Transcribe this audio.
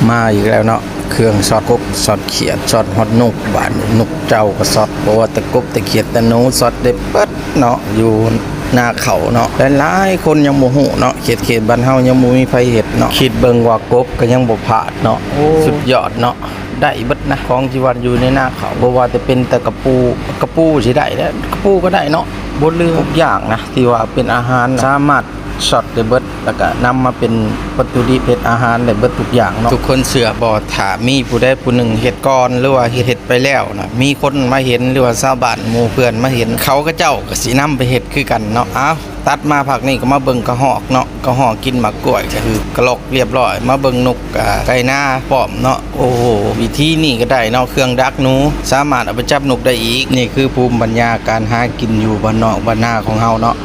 มาอีกแล้วเนาะเครื่องสอดกบสอดเขียดสอดฮอดนกบานนกเจ้าก็สอดเพราะว่าตะกบตะเขียดตะหนูสอดได้เปิดเนาะอยู่หน้าเขาเนาะหลายคนยังบ่ฮู้เนาะเขตบ้านเฮายังบ่มีไผเฮ็ดเนาะคิดเบิ่งว่ากบก็ยังบ่พลาดเนาะสุดยอดเนาะได้เบิดนะของที่ว่าอยู่ในหน้าเขาบ่ว่าจะเป็นแต่กระปูสิได้แล้วกระปูก็ได้เนาะบ่ลืมทุกอย่างนะที่ว่าเป็นอาหารสามารถช็อตได้เบิดแล้วก็นำมาเป็นวัตถุดิบเฮ็ดอาหารได้เบิดทุกอย่างเนาะทุกคนเชื่อบ่ถ้ามีผู้ใดผู้หนึ่งเฮ็ดก่อนหรือว่าเฮ็ดไปแล้วนะมีคนมาเห็นหรือว่าชาวบ้านหมู่เพื่อนมาเห็นเขาก็เจ้าก็สินำไปเฮ็ดคือกันเนาะอ้าวตัดมาผักนี่ก็มาเบิ่งกระหอกเนาะกระหอกกินหมากกล้วยก็คือกระลอกเรียบร้อยมาเบิ่งนกไก่หน้าป้อมเนาะโอ้โหวิธีนี้ก็ได้เนาะเครื่องดักหนูสามารถเอาไปจับนกได้อีกนี่คือภูมิปัญญาการหากินอยู่บ้านนอกบ้านนาของเฮาเนาะ